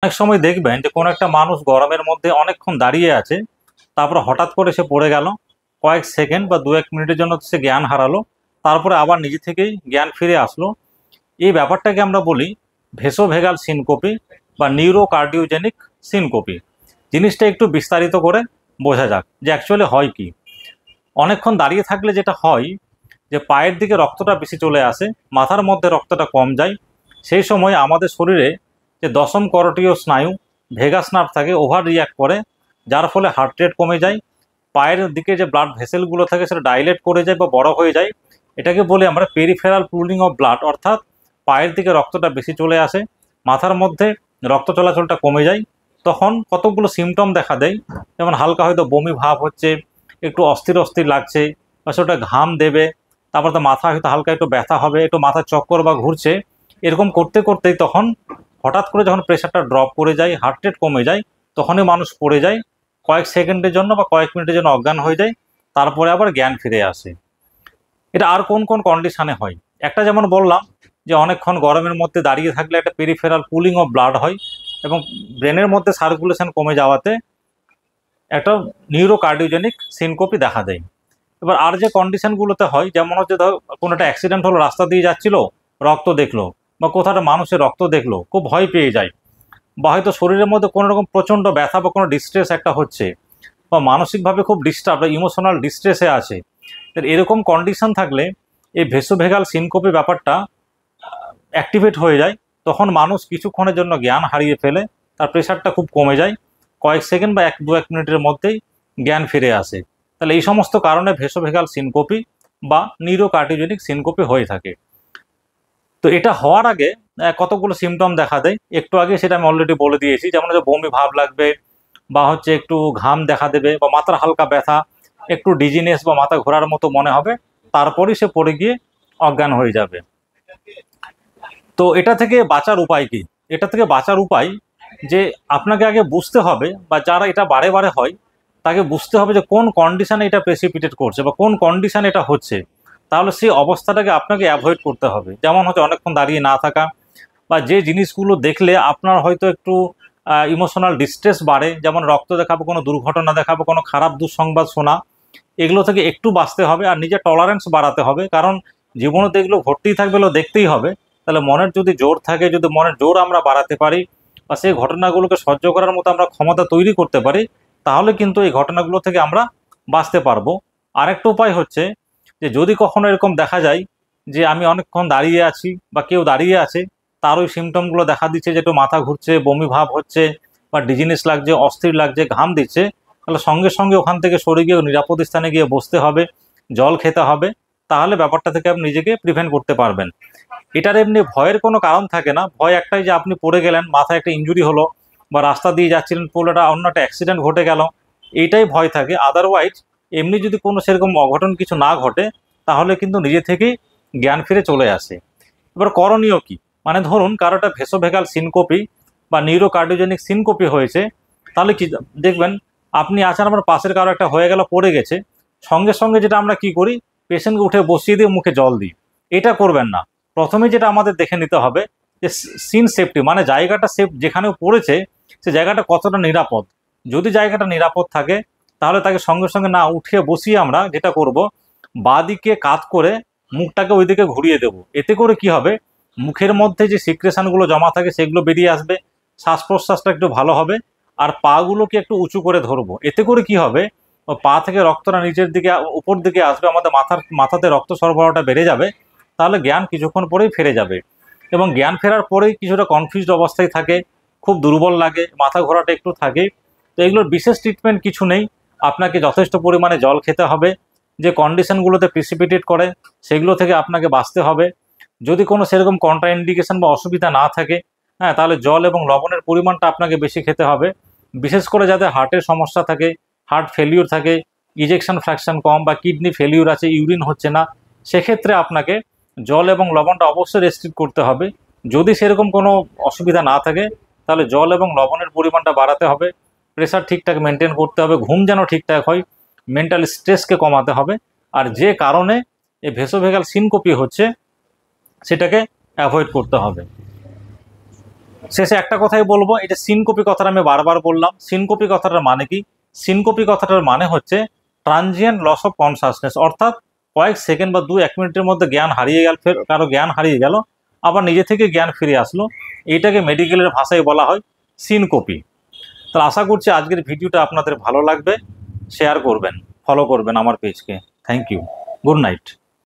অনেক সময় দেখবেন যে কোনো একটা মানুষ গরমের মধ্যে অনেকক্ষণ দাঁড়িয়ে আছে, তারপর হঠাৎ করে সে পড়ে গেল, কয়েক সেকেন্ড বা 1-2 মিনিটের জন্য সে জ্ঞান হারালো, তারপরে আবার নিজে থেকেই জ্ঞান ফিরে আসলো। এই ব্যাপারটাকে আমরা বলি ভেসোভেগাল সিনকোপি বা নিউরোকার্ডিওজেনিক সিনকোপি। জিনিসটা একটু বিস্তারিত করে বোঝা যাক যে অ্যাকচুয়ালি হয় কি। অনেকক্ষণ দাঁড়িয়ে থাকলে যেটা হয় যে পায়ের দিকে রক্তটা বেশি চলে আসে, মাথার মধ্যে রক্তটা কম যায়। সেই সময় আমাদের শরীরে যে দশম করটীয় স্নায়ু ভেগাস নার্ভ থাকে ওভার রিয়াক্ট করে, যার ফলে হার্ট রেট কমে যায়, পায়ের দিকে যে ব্লাড ভেসেলগুলো থাকে সেটা ডাইলেট করে যায় বা বড় হয়ে যায়। এটাকে বলি আমরা পেরিফেরাল পুলিং অফ ব্লাড, অর্থাৎ পায়ের দিকে রক্তটা বেশি চলে আসে, মাথার মধ্যে রক্ত চলাচলটা কমে যায়। তখন কতগুলো সিমটম দেখা দেয়, যেমন হালকা হয়তো বমি ভাব হচ্ছে, একটু অস্থির অস্থির লাগছে, বা সেটা ঘাম দেবে, তারপর তো মাথা হয়তো হালকা একটু ব্যথা হবে, একটু মাথা চক্কর বা ঘুরছে। এরকম করতে করতেই তখন হঠাৎ করে যখন প্রেশারটা ড্রপ করে যায়, হার্ট রেট কমে যায়, তখনই মানুষ পড়ে যায়, কয়েক সেকেন্ডের জন্য বা কয়েক মিনিটের জন্য অজ্ঞান হয়ে যায়, তারপরে আবার জ্ঞান ফিরে আসে। এটা আর কোন কোন কন্ডিশনে হয়? একটা যেমন বললাম যে অনেকক্ষণ গরমের মধ্যে দাঁড়িয়ে থাকলে একটা পেরিফেরাল পুলিং অফ ব্লাড হয় এবং ব্রেনের মধ্যে সার্কুলেশন কমে যাওয়াতে একটা নিউরোকার্ডিওজেনিক সিনকোপি দেখা দেয়। এবার আর যে কন্ডিশনগুলোতে হয়, যেমন হচ্ছে ধর কোনো একটা অ্যাক্সিডেন্ট হলো, রাস্তা দিয়ে যাচ্ছিল, রক্ত দেখলো, বা কোথাও একটা মানুষের রক্ত দেখলো, খুব ভয় পেয়ে যায়, বা হয়তো শরীরের মধ্যে কোনো রকম প্রচণ্ড ব্যথা বা কোনো ডিস্ট্রেস একটা হচ্ছে, বা মানসিকভাবে খুব ডিস্টার্ব বা ইমোশনাল ডিস্ট্রেসে আছে। এরকম কন্ডিশন থাকলে এই ভেসোভেগাল সিনকোপি ব্যাপারটা অ্যাক্টিভেট হয়ে যায়। তখন মানুষ কিছুক্ষণের জন্য জ্ঞান হারিয়ে ফেলে, তার প্রেশারটা খুব কমে যায়, কয়েক সেকেন্ড বা 1-2 মিনিটের মধ্যেই জ্ঞান ফিরে আসে। তাহলে এই সমস্ত কারণে ভেসোভেগাল সিনকোপি বা নিউরোকার্ডিওজেনিক সিনকোপি হয়ে থাকে। তো এটা হওয়ার আগে কতগুলো সিমটম দেখা দেয়, একটু আগে সেটা আমি অলরেডি বলে দিয়েছি, যেমন হচ্ছে বমি ভাব লাগবে, বা হচ্ছে একটু ঘাম দেখা দেবে, বা মাথার হালকা ব্যথা, একটু ডিজিনেস বা মাথা ঘোরার মতো মনে হবে, তারপরই সে পড়ে গিয়ে অজ্ঞান হয়ে যাবে। তো এটা থেকে বাঁচার উপায় কি? এটা থেকে বাঁচার উপায় যে আপনাকে আগে বুঝতে হবে, বা যারা এটা বারে বারে হয় তাকে বুঝতে হবে যে কোন কন্ডিশনে এটা প্রেসিপিটেট করছে বা কোন কন্ডিশনে এটা হচ্ছে। তাহলে সেই অবস্থাটাকে আপনাকে অ্যাভয়েড করতে হবে। যেমন হচ্ছে অনেকক্ষণ দাঁড়িয়ে না থাকা, বা যে জিনিসগুলো দেখলে আপনার হয়তো একটু ইমোশনাল ডিস্ট্রেস বাড়ে, যেমন রক্ত দেখা বা কোনো দুর্ঘটনা দেখা বা কোনো খারাপ দুঃসংবাদ শোনা, এগুলো থেকে একটু বাঁচতে হবে আর নিজের টলারেন্স বাড়াতে হবে। কারণ জীবনে তো এগুলো ঘটতেই থাকবে, এগুলো দেখতেই হবে। তাহলে মনের যদি জোর থাকে, যদি মনের জোর আমরা বাড়াতে পারি বা সেই ঘটনাগুলোকে সহ্য করার মতো আমরা ক্ষমতা তৈরি করতে পারি, তাহলে কিন্তু এই ঘটনাগুলো থেকে আমরা বাঁচতে পারবো। আরেকটা উপায় হচ্ছে যে যদি কখনো এরকম দেখা যায় যে আমি অনেকক্ষণ দাঁড়িয়ে আছি বা কেউ দাঁড়িয়ে আছে, তার ওই সিমটমগুলো দেখা দিচ্ছে যে একটু মাথা ঘুরছে, বমি ভাব হচ্ছে, বা ডিজিনেস লাগছে, অস্থির লাগছে, ঘাম দিচ্ছে, তাহলে সঙ্গে সঙ্গে ওখান থেকে সরে গিয়ে নিরাপদ স্থানে গিয়ে বসতে হবে, জল খেতে হবে। তাহলে ব্যাপারটা থেকে আপনি নিজেকে প্রিভেন্ট করতে পারবেন। এটার এমনি ভয়ের কোনো কারণ থাকে না। ভয় একটাই যে আপনি পড়ে গেলেন, মাথায় একটা ইনজুরি হলো, বা রাস্তা দিয়ে যাচ্ছিলেন পড়লে অন্য একটা অ্যাক্সিডেন্ট ঘটে গেল, এইটাই ভয় থাকে। আদারওয়াইজ এমনি যদি কোনো সেরকম অঘটন কিছু না ঘটে, তাহলে কিন্তু নিজে থেকেই জ্ঞান ফিরে চলে আসে। এবার করণীয় কি? মানে ধরুন কারো একটা ভেসোভেগাল সিনকোপি বা নিউরোকার্ডিওজেনিক সিনকোপি হয়েছে, তাহলে কি দেখবেন, আপনি আছেন, আমার পাশের কারো একটা হয়ে গেল, পড়ে গেছে, সঙ্গে সঙ্গে যেটা আমরা কি করি, পেশেন্টকে উঠে বসিয়ে দিয়ে মুখে জল দিই। এটা করবেন না। প্রথমে যেটা আমাদের দেখে নিতে হবে যে সিন সেফটি, মানে জায়গাটা সেফ, যেখানে পড়েছে সে জায়গাটা কতটা নিরাপদ। যদি জায়গাটা নিরাপদ থাকে, তাহলে তাকে সঙ্গে সঙ্গে না উঠিয়ে বসিয়ে আমরা যেটা করব, বাঁ দিকে কাত করে মুখটাকে ওইদিকে ঘুরিয়ে দেব। এতে করে কি হবে, মুখের মধ্যে যে সিক্রেশনগুলো জমা থাকে সেগুলো বেরিয়ে আসবে, শ্বাস প্রশ্বাসটা একটু ভালো হবে, আর পাগুলোকে একটু উঁচু করে ধরবো। এতে করে কি হবে, পা থেকে রক্তটা নিচের দিকে উপর দিকে আসবে, আমাদের মাথাতে রক্ত সরবরাহটা বেড়ে যাবে। তাহলে জ্ঞান কিছুক্ষণ পরেই ফিরে যাবে। এবং জ্ঞান ফেরার পরেই কিছুটা কনফিউজড অবস্থায় থাকে, খুব দুর্বল লাগে, মাথা ঘোরাটা একটু থাকে। তো এগুলোর বিশেষ ট্রিটমেন্ট কিছু নেই। আপনাকে যথেষ্ট পরিমাণে জল খেতে হবে, যে কন্ডিশনগুলোতে প্রিসিপিটেট করে সেগুলো থেকে আপনাকে বাঁচতে হবে। যদি কোনো সেরকম কন্ট্রাইন্ডিকেশন বা অসুবিধা না থাকে, হ্যাঁ, তাহলে জল এবং লবণের পরিমাণটা আপনাকে বেশি খেতে হবে। বিশেষ করে যাদের হার্টের সমস্যা থাকে, হার্ট ফেলিউর থাকে, ইজেকশন ফ্র্যাকশন কম, বা কিডনি ফেলিউর আছে, ইউরিন হচ্ছে না, সেক্ষেত্রে আপনাকে জল এবং লবণটা অবশ্যই রেস্ট্রিক্ট করতে হবে। যদি সেরকম কোনো অসুবিধা না থাকে, তাহলে জল এবং লবণের পরিমাণটা বাড়াতে হবে, প্রেশার ঠিকঠাক মেনটেন করতে হবে, ঘুম যেন ঠিকঠাক হয়, মেন্টাল স্ট্রেসকে কমাতে হবে। আর যে কারণে এই ভেসোভেগাল সিনকোপি হচ্ছে সেটাকে অ্যাভয়েড করতে হবে। শেষে একটা কথাই বলবো, এটা সিনকোপি কথাটা আমি বারবার বললাম। সিনকোপি কথাটার মানে কি? সিনকোপি কথাটার মানে হচ্ছে ট্রানজিয়েন্ট লস অফ কনসাসনেস, অর্থাৎ কয়েক সেকেন্ড বা 2-1 মিনিটের মধ্যে জ্ঞান হারিয়ে গেল, ফের কারো জ্ঞান হারিয়ে গেল, আবার নিজে থেকে জ্ঞান ফিরে আসলো। এইটাকে মেডিকেলের ভাষায় বলা হয় সিনকোপি। তাহলে আশা করছি আজকের ভিডিওটা আপনাদের ভালো লাগবে। শেয়ার করবেন, ফলো করবেন আমার পেজকে। Thank you, good night.